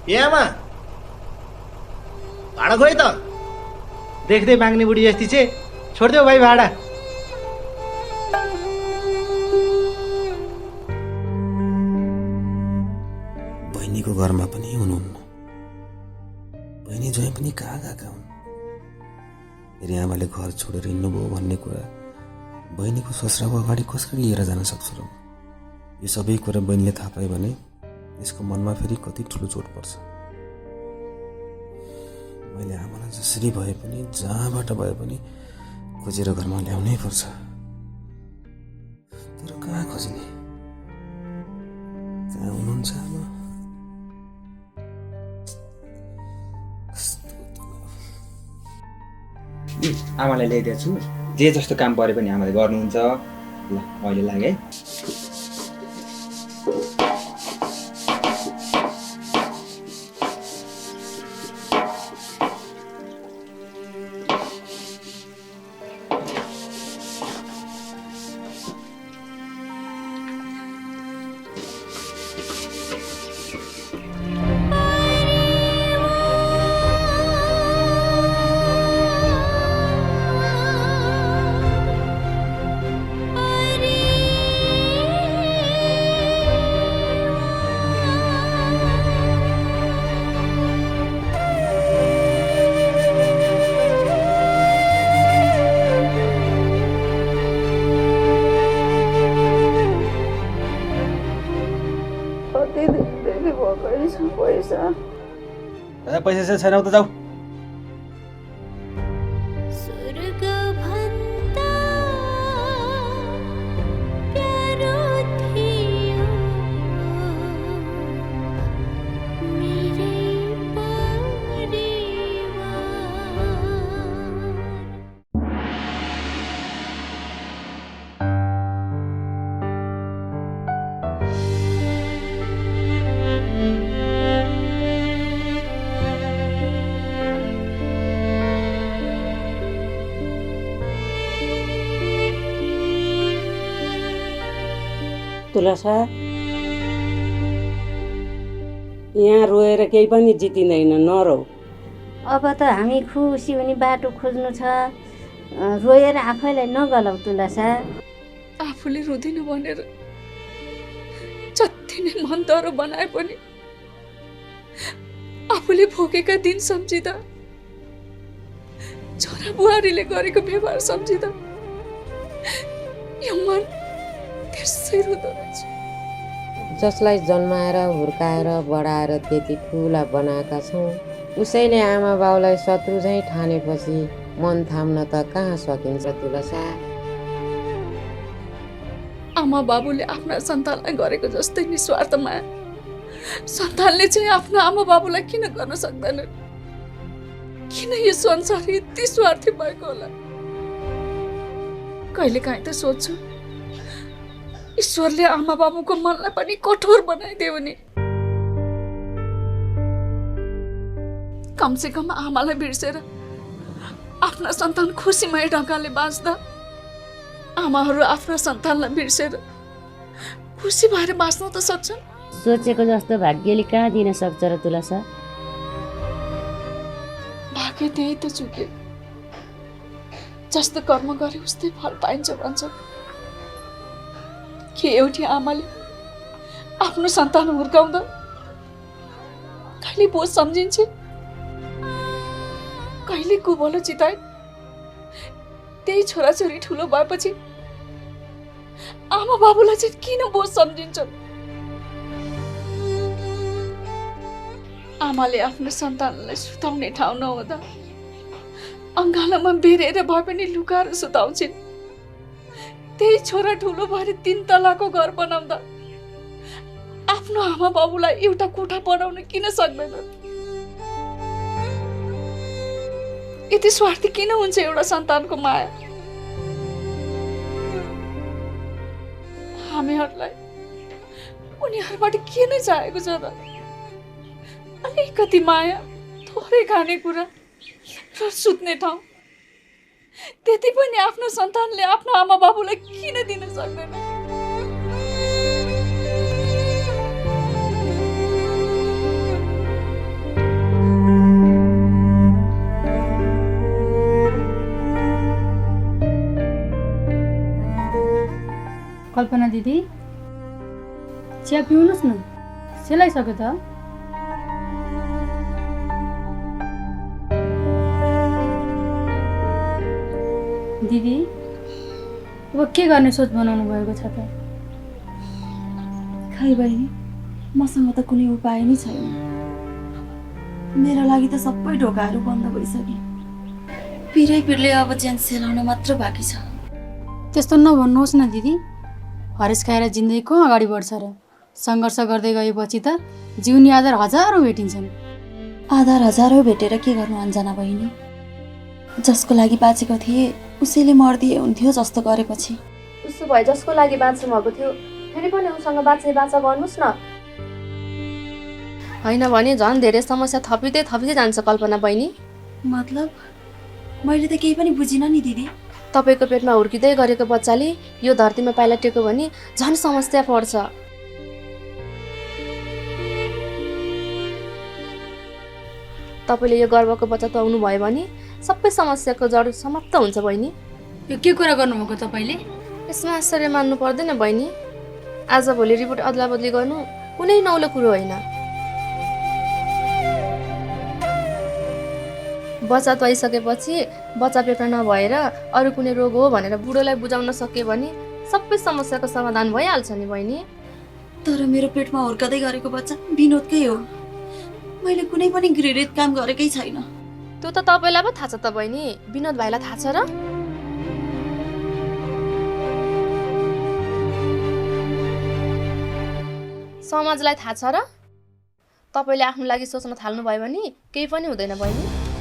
ए आमा भाडा खोइ त देख्दै माग्ने बुढी जस्ती छे छोडिदेऊ भाइ भाडा। बहिनीको घरमा पनि हुनुहुन्न, बहिनी ज्वाइँ पनि कहाँ गएका हुन्। फेरि आमाले घर छोडेर हिँड्नुभयो भन्ने कुरा बहिनीको ससुराको अगाडि कसरी लिएर जान सक्छु र? यो सबै कुरा बहिनीले थाहा पायो भने यसको मनमा फेरि कति ठुलो चोट पर्छ। मैले आमालाई जसरी भए पनि जहाँबाट भए पनि खोजेर घरमा ल्याउनै पर्छ। तर कहाँ खोज्ने? कहाँ हुनुहुन्छ आमा? आमालाई ल्याइदिएको छु, जे जस्तो काम परे पनि आमाले गर्नुहुन्छ। ल अहिले लागे है। पैसा छैन त जाऊ। तुलसा, यहाँ रोएर केही पनि जितिँदैन, नरौ। अब त हामी खुसी हुने बाटो खोज्नु छ, रोएर आफैलाई नगलाउ तुलसा। आफूले रुँदिन भनेर जति नै मन डरो बनाए पनि आफूले भोगेका दिन सम्झिँदा, छोरा बुहारीले गरेको व्यवहार सम्झिँदा यो मन त्यसै रुँदो रहेछ। जसलाई जन्माएर हुर्काएर बढाएर त्यति ठुला बनाएका छौँ, उसैले आमा बाउलाई शत्रु झैँ ठानेपछि मन थाम्न त कहाँ सकिन्छ तुलसा? आमा बाबुले आफ्ना सन्तानलाई गरेको जस्तै निस्वार्थ माया सन्तानले चाहिँ आफ्नो आमा बाबुलाई किन गर्न सक्दैन? किन यो संसार यति स्वार्थी भएको होला? कहिले काहीँ त सोध्छु, ईश्वरले आमा बाबुको मनलाई पनि कठोर बनाइदियो नि। कमसे कम आमालाई बिर्सेर आफ्ना सन्तान खुसीमय ढङ्गले बाँच्दा आमाहरू आफ्ना सन्तानलाई बिर्सेर खुसी भएर बाँच्न त सक्छन्। सोचेको जस्तो भाग्यले कहाँ दिन सक्छ र तुलसा? भाग्य त्यही त चुक्यो, जस्तो कर्म गरे उस्तै फल पाइन्छ भन्छ। के एउटी आमाले आफ्नो सन्तान हुर्काउँदा कहिले बोझ सम्झिन्छ, कहिले कुभलो चिताए? त्यही छोराछोरी ठुलो भएपछि आमा बाबुलाई चाहिँ किन बोझ सम्झिन्छन्? आमाले आफ्नो सन्तानलाई सुताउने ठाउँ नहुँदा अङ्गालोमा बेरेर भए पनि लुकाएर सुताउँछिन्। त्यही छोरा ठुलो भएर 3 तलाको घर बनाउँदा आफ्नो आमा बाबुलाई एउटा कोठा बनाउन किन सक्दैन? यति स्वार्थी किन हुन्छ एउटा सन्तानको माया? हामीहरूलाई उनीहरूबाट के नै चाहेको छ त? अलिकति माया, थोरै खाने कुरा र सुत्ने ठाउँ, त्यति पनि आफ्नो सन्तानले आफ्नो आमा बाबुलाई किन दिन सक्दैन? दिदी चिया पिउनुहोस् न सेलाइसक्यो त दिदी अब के गर्ने सोच बनाउनु भएको छ त खै बहिनी मसँग त कुनै उपाय नै छैन मेरो लागि त सबै ढोकाहरू बन्द भइसके पिरले अब ज्यान सेलाउन मात्र बाँकी छ त्यस्तो नभन्नुहोस् न दिदी हरेस खाएर जिन्दगी को अगाडि बढ्छ र सङ्घर्ष गर्दै गएपछि त जिउनी आधार हजारौँ भेटिन्छन् आधार हजारौँ भेटेर के गर्नु अन्जना बहिनी जसको लागि बाँचेको थिए उसैले मर्दिए हुन्थ्यो जस्तो गरेपछि उसो भए जसको लागि बाँच्नु भएको थियो फेरि पनि उसँग बाँच्ने बाचा गर्नुहोस् न होइन भने झन् धेरै समस्या थपिँदै जान्छ कल्पना बहिनी मतलब मैले त केही पनि बुझिनँ नि दिदी तपाईँको पेटमा हुर्किँदै गरेको बच्चाले यो धरतीमा पाइला टेक्यो भने झन् समस्या पर्छ तपाईँले यो गर्वको बच्चा पाउनु भयो भने सबै समस्याको जड समाप्त हुन्छ बहिनी यो के कुरा गर्नुभएको तपाईँले यसमा आश्चर्य मान्नु पर्दैन बहिनी आजभोलि रिपोर्ट अदला बदली गर्नु कुनै नौलो कुरो होइन बच्चा पाइसकेपछि बच्चा पेटमा नभएर अरू कुनै रोग हो भनेर बुढोलाई बुझाउन सक्यो भने सबै समस्याको समाधान भइहाल्छ नि बहिनी तर मेरो पेटमा हुर्कदै गरेको बच्चा विनोदकै हो मैले कुनै पनि घृणित काम गरेकै छैन त्यो त तपाईँलाई पो थाहा छ त बहिनी विनोद भाइलाई थाहा छ र समाजलाई थाहा छ र तपाईँले आफ्नो लागि सोच्न थाल्नुभयो भने केही पनि हुँदैन बहिनी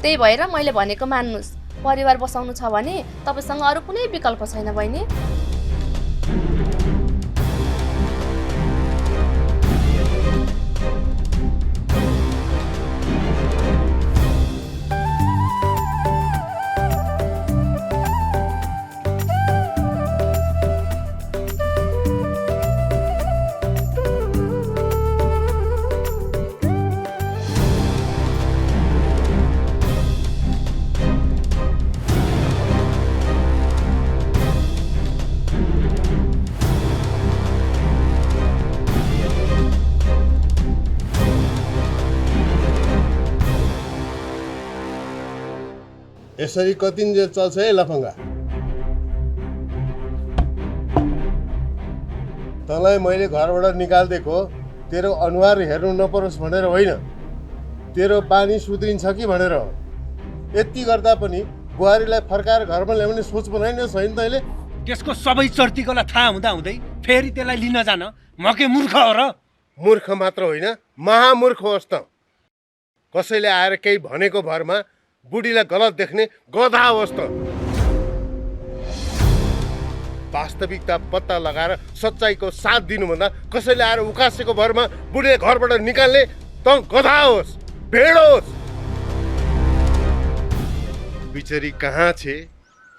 त्यही भएर मैले भनेको मान्नुहोस् परिवार बसाउनु छ भने तपाईँसँग अरू कुनै विकल्प छैन बहिनी यसरी कतिन्जेल चल्छ है लफङ्गा तँलाई मैले घरबाट निकालिदिएको तेरो अनुहार हेर्नु नपरोस् भनेर होइन तेरो पानी सुध्रिन्छ कि भनेर हो यति गर्दा पनि बुहारीलाई फर्काएर घरमा ल्याउने सोच बनाइने छैन तैँले त्यसको सबै चर्तीकोलाई थाहा हुँदै फेरि त्यसलाई लिन जान म के मूर्ख हो र मूर्ख मात्र होइन महामूर्ख होस् त कसैले आएर केही भनेको भरमा बुढीलाई गलत देख्ने गधा होस् त वास्तविकता पत्ता लगाएर सच्चाइको साथ दिनुभन्दा कसैले आएर उकासेको भरमा बुढीले घरबाट निकाल्ने त गधा होस् भेड होस् बिचरी कहाँ छे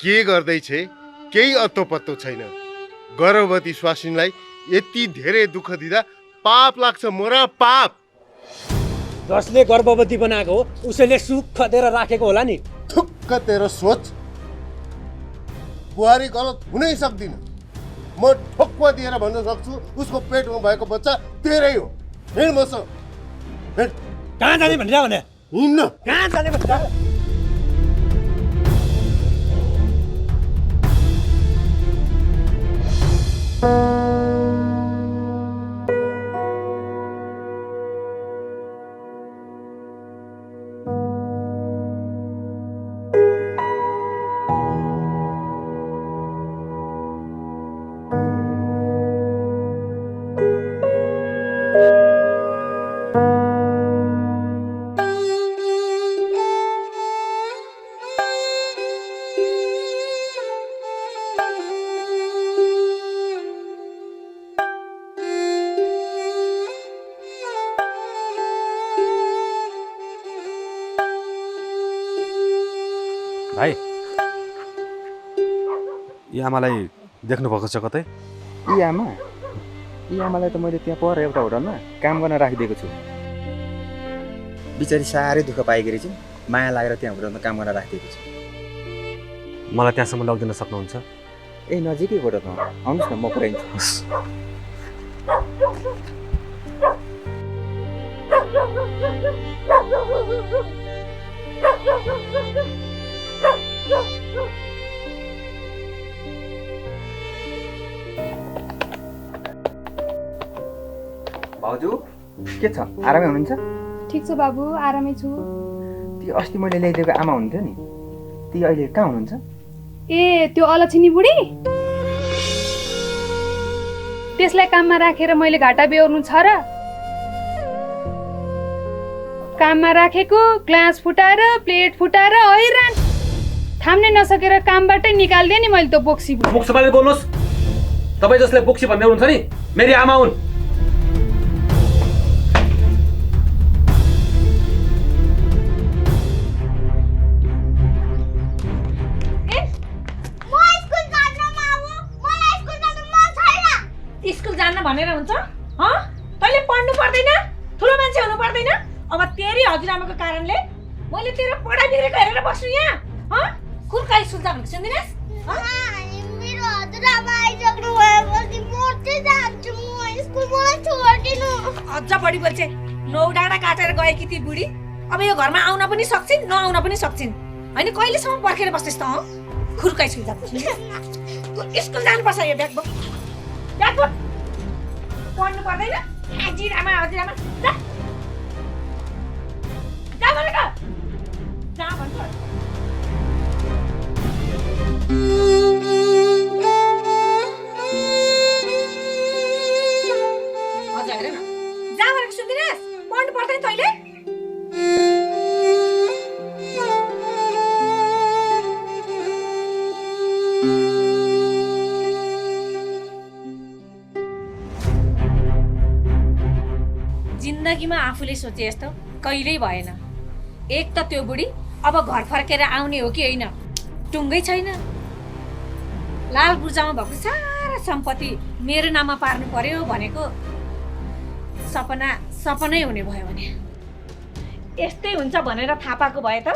के गर्दैछ केही अत्तो पत्तो छैन गर्भवती स्वासिनीलाई यति धेरै दुःख दिँदा पाप लाग्छ मोरा पाप जसले गर्भवती बनाएको हो उसैले सुख दिएर राखेको होला नि थुक्क तेरो सोच बुहारी गलत हुनै सक्दिन म ठोक्वा दिएर भन्न सक्छु उसको पेटमा भएको बच्चा तेरै हो हिँड मसँग हिँड कहाँ जाने भने हिँड्न कहाँ जाने भन्छ भाइ यी आमालाई देख्नु भएको छ कतै यी आमालाई त मैले त्यहाँ पर एउटा होटलमा काम गर्न राखिदिएको छु बिचारी साह्रै दुःख पाइगरी चाहिँ माया लागेर त्यहाँ होटलमा काम गर्न राखिदिएको छु मलाई त्यहाँसम्म लगिदिन सक्नुहुन्छ ए नजिकैबाट त आउनुहोस् न म पुऱ्याइदिन्छु। भाउजू के छ, आरामै हुनुहुन्छ? ठिक छ बाबु, आरामै छु। ती अस्ति मैले ल्याइदिएको आमा हुन्थ्यो नि, ती अहिले कहाँ हुनुहुन्छ? ए त्यो अलक्षिणी बुढी, त्यसलाई काममा राखेर मैले घाटा बेहोर्नु छ र? काममा राखेको ग्लास फुटाएर प्लेट फुटाएर हैरान थाम्ने नसकेर कामबाटै निकाल्दिएँ नि मैले त बोक्सी। मुखसम्मले बोल्नुहोस्, तपाईँ जसले बोक्सी भन्ने हुनुहुन्छ नि मेरी आमा हुन्। स्कुल जान्न भनेर हुन्छ? तैँले पढ्नु पर्दैन, ठुलो मान्छे हुनु पर्दैन? अब तेरी हजुरआमाको कारणले मैले तेरो पढाइ बिग्रेको हेरेर बस्नु यहाँ? कुर्काई स्कुल जा भनेको सुन्दिनस्? मेरो हजुरआमा आइसक्नु भएपछि म चाहिँ जान्छु, म स्कुलबाट छोड्दिनु। अझ बढी बोल्छे, नौ डाँडा काटेर गएकी ती बुढी अब यो घरमा आउन पनि सक्छिन् नआउन पनि सक्छिन्। होइन कहिलेसम्म पर्खेर बस्छस् त? खुर्काई स्कुल जा। स्कुल जानुपर्छ, यो ब्याग बोक, ब्याग बोक। पढ्नु पर्दैन? हजुरआमा हजुरआमा जा जा भनेको जा भन्छु। हजुर हेर न, जा भनेको सुन्दिनस्? पढ्नु पर्दैन तैँले? जिन्दगीमा आफूले सोचे जस्तो कहिल्यै भएन। एक त त्यो बुढी अब घर फर्केर आउने हो कि होइन टुङ्गै छैन। लाल बुर्जामा भएको सारा सम्पत्ति मेरो नाममा पार्नु पर्यो भनेको सपना सपनै हुने भयो भने यस्तै हुन्छ भनेर थाहा पाएको भए त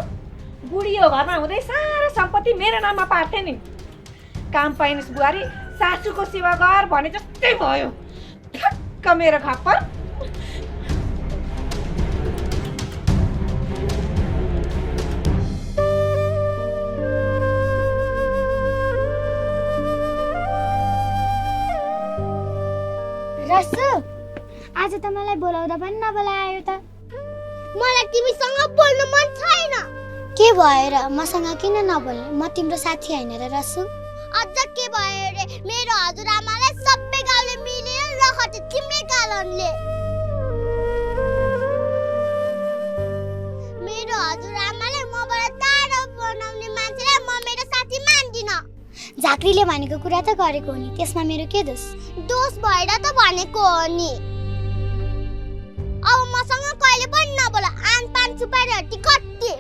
बुढी यो घरमा हुँदै सारा सम्पत्ति मेरो नाममा पार्थे नि। काम पाइनुहोस् बुहारी, सासूको सेवा गर भने जस्तै भयो। ठक्क मेरो खप्पर। रसु, आज त मलाई बोलाउँदा पनि नबोलायो त। मलाई तिमीसँग बोल्नु मन छैन। के भयो र? मसँग किन नबोल्ने? म तिम्रो साथी हैन र रसु? अझ के भयो रे? मेरो हजुरआमालाई सबै गाउँले मिलेर रखटे तिम्रै कारणले। मेरो हजुरआमाले मबाट टाढो बनाउने मान्छेलाई म मेरो साथी मान्दिन। झाँक्रीले भनेको कुरा त गरेको हो नि, त्यसमा मेरो के दोष? दोष भएर त भनेको हो नि। अब मसँग कहिले पनि नबोल, आन पान सुपारी हट्टी कट्टी।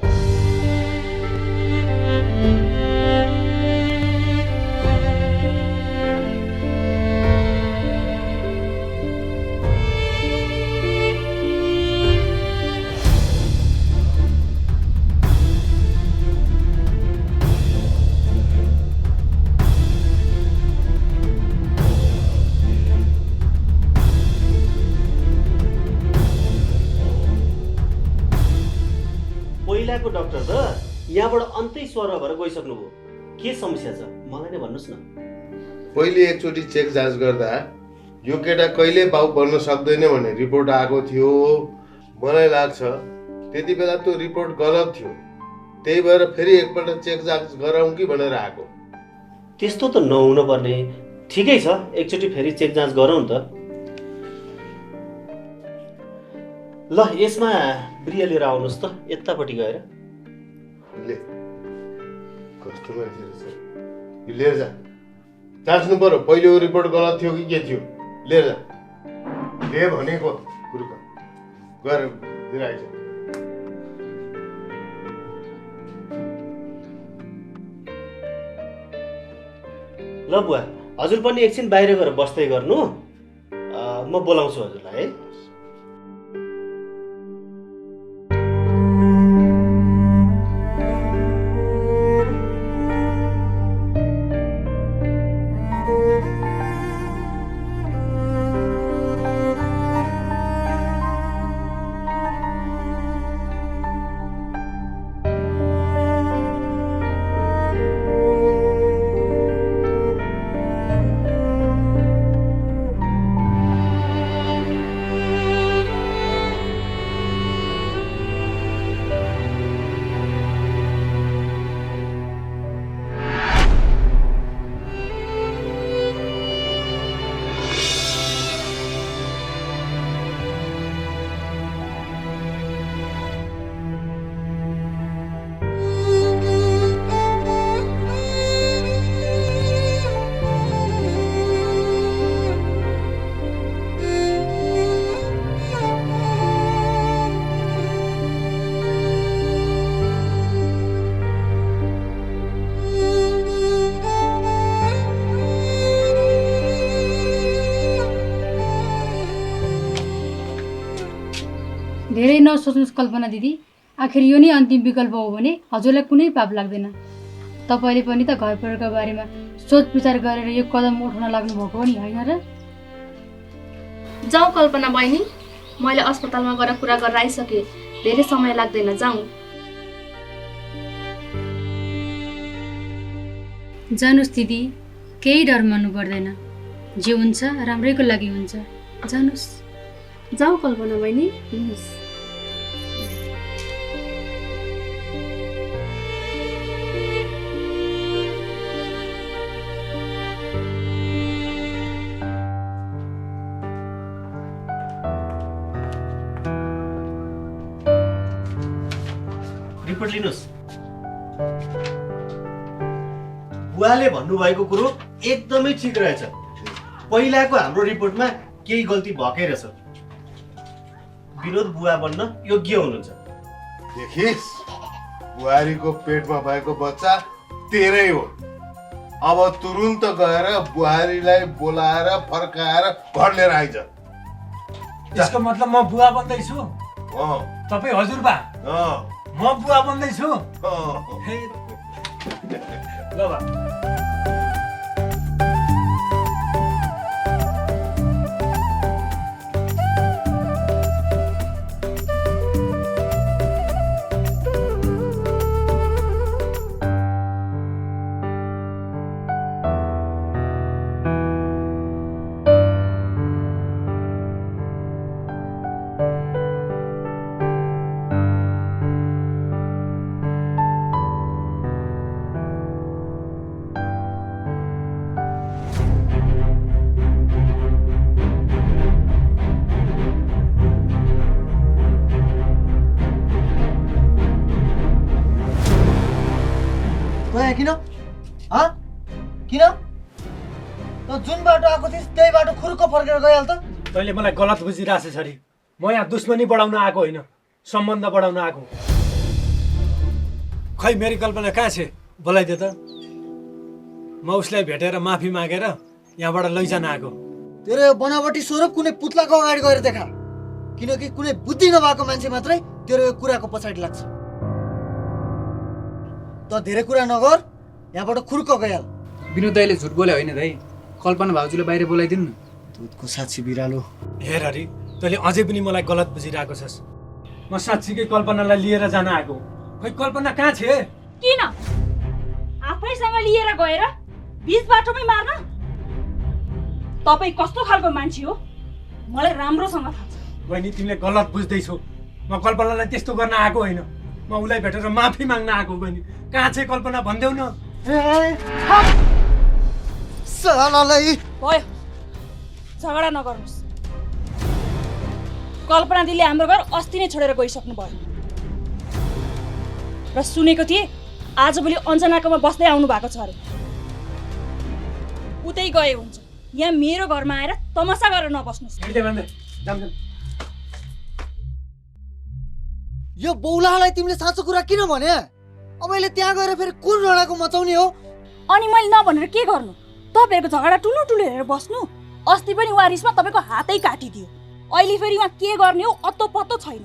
पहिलाको डाक्टर त यहाँबाट अन्तै स्वर भएर गइसक्नुभयो। के समस्या छ मलाई नै भन्नुहोस् न। पहिले एकचोटि चेक जाँच गर्दा यो केटा कहिले बाउ बन्न सक्दैन भन्ने रिपोर्ट आएको थियो। मलाई लाग्छ त्यति बेला त्यो रिपोर्ट गलत थियो, त्यही भएर फेरि एकपल्ट चेक जाँच गराउँ कि भनेर आएको। त्यस्तो त नहुन पर्ने। ठिकै छ, एकचोटि फेरि चेक जाँच गरौँ त। ल यसमा ब्रिया लिएर आउनुहोस् त, यतापट्टि गएर। ले कस्तो मान्छे रहेछ, यो लिएर जा। जाँच्नु पर्यो पहिले यो रिपोर्ट गलत थियो कि के थियो। लिएर जा, ले भनेको कुरुका गएर लिएर आइज। ल बुवा, हजुर पनि एकछिन बाहिर गएर बस्दै गर्नु, म बोलाउँछु हजुरलाई है। धेरै नसोच्नुहोस् कल्पना दिदी, आखिर यो नै अन्तिम विकल्प हो भने हजुरलाई कुनै पाप लाग्दैन। तपाईँले पनि त घर परिवारको बारेमा सोच विचार गरेर यो कदम उठाउन लाग्नु भएको हो नि, होइन र? जाउँ कल्पना बहिनी, मैले अस्पतालमा गएर कुरा गरेर आइसकेँ, धेरै समय लाग्दैन, जाउँ। जानुहोस् दिदी, केही डर मान्नु पर्दैन, जे हुन्छ राम्रैको लागि हुन्छ, जानुहोस्। जाउँ कल्पना बहिनी, हिँड्नुहोस्। रिपोर्ट लिनुहोस्। बुवाले भन्नुभएको कुरो एकदमै ठिक रहेछ। पहिलाको हाम्रो रिपोर्टमा केही गल्ती भएकै रहेछ। विनोद बुवा बन्न योग्य हुनुहुन्छ। देखिस्, बुहारीको पेटमा भएको बच्चा तेरै हो। अब तुरुन्त गएर बुहारीलाई बोलाएर फर्काएर घर लिएर आइज। त्यसको मतलब म बुवा बन्दैछु? तपाईँ हजुरबा, म बुवा बन्दैछु? ल बा। किन किन त जुन बाटो आएको थिइस् त्यही बाटो खुर्क फर्केर गइहाल त। तैँले मलाई गलत बुझिरहेछ छोरी। म यहाँ दुश्मनी बढाउन आएको होइन, सम्बन्ध बढाउन आएको। खै मेरी कल्पना कहाँ छ? बोलाइदियो त। म उसलाई भेटेर माफी मागेर यहाँबाट लैजान आएको। तेरो यो बनावटी स्वरूप कुनै पुत्लाको अगाडि गएर देखा, किनकि कुनै बुद्धि नभएको मान्छे मात्रै तेरो यो कुराको पछाडि लाग्छ। त धेरै कुरा नगर, यहाँबाट खुर्क गइहाल। विनोद दाइले झुट बोले होइन दाइ, कल्पना भाउजूलाई बाहिर बोलाइदिनु न। दुधको साक्षी बिरालो। हेर हरि, तैँले अझै पनि मलाई गलत बुझिरहेको छस्। म साँच्चीकै कल्पनालाई लिएर जान आएको। खै कल्पना कहाँ छ? किन आफैसँग लिएर गएर बीच बाटोमै मार्न? तपाईँ कस्तो खालको मान्छे हो मलाई राम्रोसँग थाहा छ। बहिनी, तिमीले गलत बुझ्दैछौ। म कल्पनालाई त्यस्तो गर्न आएको होइन, म उसलाई भेटेर माफी माग्न आएको। बहिनी कहाँ छ कल्पना भन्देऊ न। भयो, झगडा नगर्नुहोस्। कल्पना दिदीले हाम्रो घर अस्ति नै छोडेर गइसक्नु भयो र सुनेको थिएँ आजभोलि अञ्जनाकोमा बस्दै आउनु भएको छ अरे। उतै गए हुन्छ, यहाँ मेरो घरमा आएर तमासा गरेर नबस्नुहोस्। यो बौलालाई तिमीले साँचो कुरा किन भने? अब अहिले त्यहाँ गएर फेरि कुन रडाको मचाउने हो? अनि मैले नभनेर के गर्नु? तपाईँहरूको झगडा ठुलो ठुलो हेरेर बस्नु। अस्ति पनि उहाँ रिसमा तपाईँको हातै काटिदियो, अहिले फेरि उहाँ के गर्ने हो अत्तो पत्तो छैन।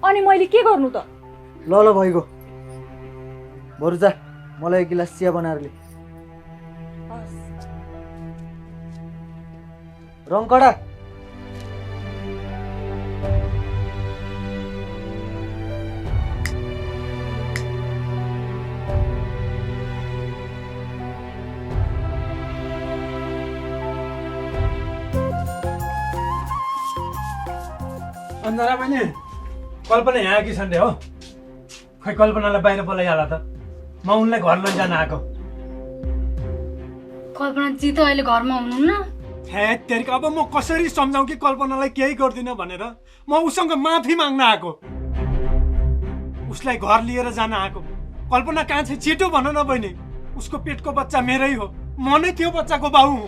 अनि मैले के गर्नु त? ल ल भइगयो, बरु जा मलाई एक गिलास चिया बनाएर ले। रङकडा अन्जना बहिनी, कल्पना यहाँ कि छन् रे हो? खै कल्पनालाई बाहिर बोलाइहाल त, म उनलाई घर लैजान आएको। कल्पना जी त अहिले घरमा हुनुहुन्न। हे तेरिका, अब म कसरी सम्झाउँ कि कल्पनालाई केही गर्दिनँ भनेर? म उसँग माफी माग्न आएको, उसलाई घर लिएर जान आएको। कल्पना कहाँ छ छिटो भन न बहिनी। उसको पेटको बच्चा मेरै हो, म नै त्यो बच्चाको बाउ हुँ।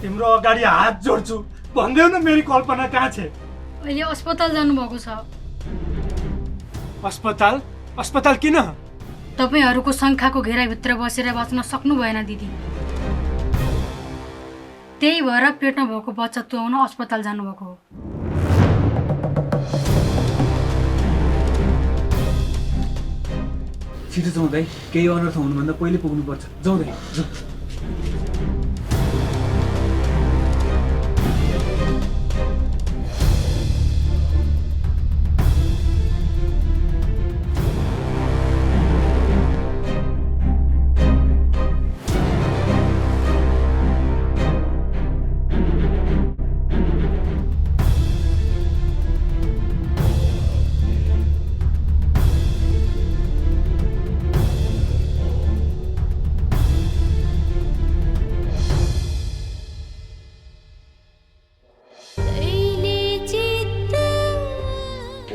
तिम्रो अगाडि हात जोड्छु, भन्देऊ न मेरी कल्पना कहाँ छ? अहिले अस्पताल जानुभएको छ। अस्पताल? अस्पताल किन? तपाईँहरूको शङ्खाको घेराभित्र बसेर बाँच्न सक्नु भएन दिदी, त्यही भएर पेटमा भएको बच्चा तुहाउन अस्पताल जानुभएको हो। छिटो जाउँ दाइ, केही अनर्थ हुनुभन्दा पहिले पुग्नुपर्छ। जाउँ दाइ, जाउँ।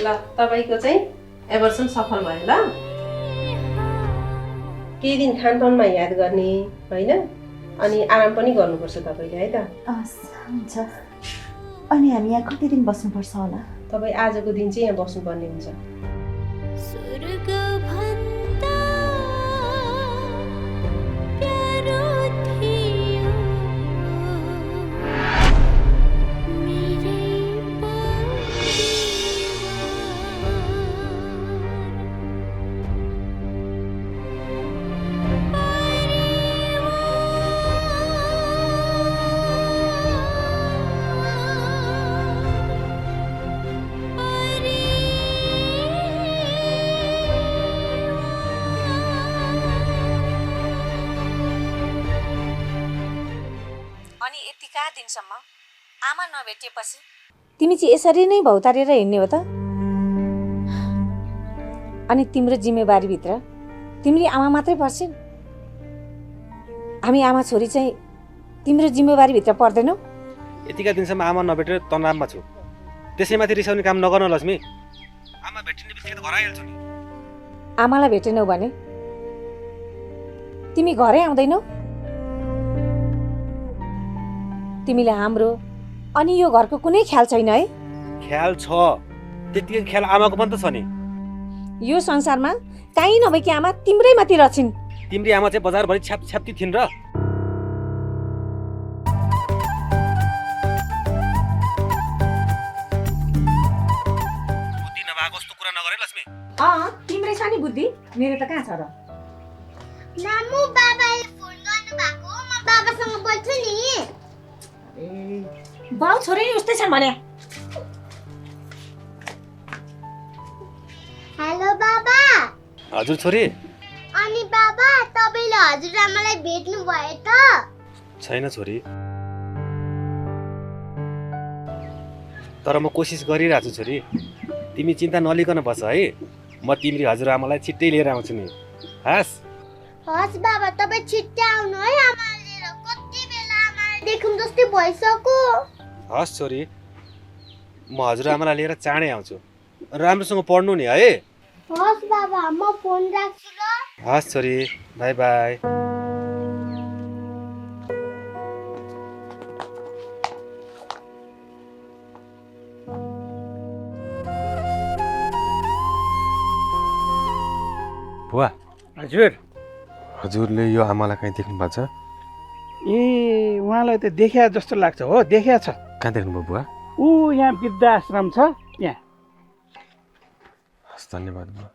ल तपाईँको चाहिँ एभर्सन सफल भयो ल। केही दिन खानपानमा याद गर्ने होइन, अनि आराम पनि गर्नुपर्छ तपाईँले है त। हुन्छ। अनि हामी यहाँ कति दिन बस्नुपर्छ होला? तपाईँ आजको दिन चाहिँ यहाँ बस्नुपर्ने हुन्छ। अनि यतिका दिनसम्म आमा नभेटिएपछि तिमी चाहिँ यसरी नै भौतारेर हिँड्ने हो त? अनि तिम्रो जिम्मेवारीभित्र तिमीले आमा मात्रै पर्छिन्? हामी आमा छोरी चाहिँ तिम्रो जिम्मेवारीभित्र पर्दैनौ? यतिका दिनसम्म आमा नभेटेर तनावमा छु, त्यसैमाथि रिसाउने काम नगर्न लक्ष्मी। आमा भेटिने बित्तिकै त घर आइहाल्छु नि। आमालाई भेटेनौ भने तिमी घरै आउँदैनौ? तिमीले हाम्रो अनि यो घरको कुनै ख्याल छैन है? ख्याल छ, त्यतिकै ख्याल आमाको पनि त छ नि। यो संसारमा काहीँ नभएकी आमा तिम्रै माथि रछिन्। तिम्री आमा चाहिँ बजारभरि छ्याप्ती थिइन् र। बुद्धि नभएको जस्तो कुरा नगरे लक्ष्मी। तिम्रै छ नि बुद्धि, मेरो त कहाँ छ र? नामु बाबाले फोन गर्नु भएको, म बाबासँग बोल्छु नि। बाउ छोरी उस्तै छन् भने। हेलो बाबा। हजुर छोरी। अनि बाबा तपाईले हजुरआमालाई भेट्नु भयो त? छैन छोरी, तर म कोसिस गरिरहेको छु छोरी। तिमी चिन्ता नलिकन बस है, म तिम्री हजुरआमालाई छिट्टै लिएर आउँछु नि। हस् हस् बाबा, तपाईँ छिट्टै आउनु है आमालाई लिएर। कति बेला आमालाई देखौँ जस्तै भइसक्यो। हस् छोरी, म हजुरआमालाई लिएर चाँडै आउँछु। राम्रोसँग पढ्नु नि है। हस् बाबा, म फोन राख्छु ल। हस् छोरी, बाई बाई। बुवा। हजुर। हजुरले यो आमालाई कहीँ देख्नु भएको छ? ए उहाँलाई त देखिया जस्तो लाग्छ। हो, देखिया छ। कहाँ देख्नुभयो बुवा? ऊ यहाँ वृद्ध आश्रम छ यहाँ। हस्, धन्यवाद बुवा।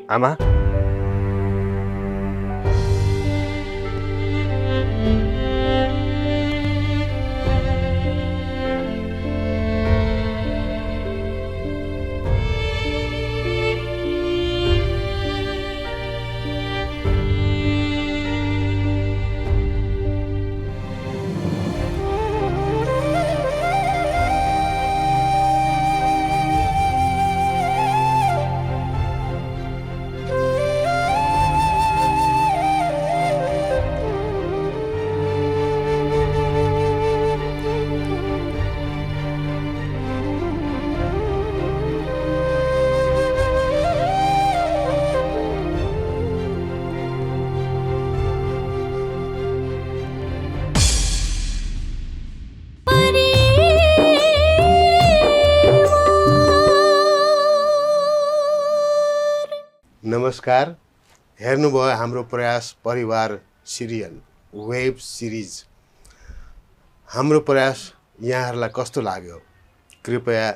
आमा। नमस्कार। हेर्नुभयो हाम्रो प्रयास परिवार सिरियल वेब सिरिज। हाम्रो प्रयास यहाँहरूलाई कस्तो लाग्यो कृपया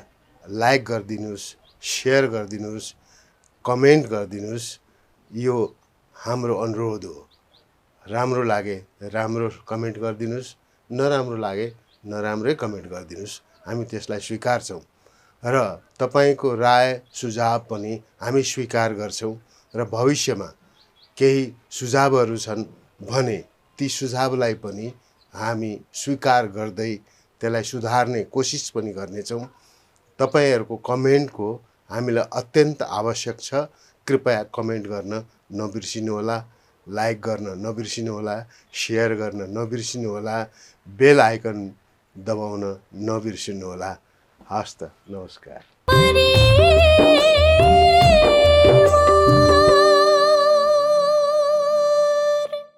लाइक गरिदिनुहोस्, सेयर गरिदिनुहोस्, कमेन्ट गरिदिनुहोस्। यो हाम्रो अनुरोध हो। राम्रो लागे राम्रो कमेन्ट गरिदिनुहोस्, नराम्रो लागे नराम्रै कमेन्ट गरिदिनुहोस्। हामी त्यसलाई स्वीकार्छौँ र तपाईँको राय सुझाव पनि हामी स्वीकार गर्छौँ र भविष्यमा केही सुझावहरू छन् भने ती सुझावलाई पनि हामी स्वीकार गर्दै त्यसलाई सुधार्ने कोसिस पनि गर्नेछौँ। तपाईँहरूको कमेन्टको हामीलाई अत्यन्त आवश्यक छ। कृपया कमेन्ट गर्न नबिर्सिनुहोला, लाइक गर्न नबिर्सिनुहोला, सेयर गर्न नबिर्सिनुहोला, बेल आइकन दबाउन नबिर्सिनुहोला। हस्त नमस्कार।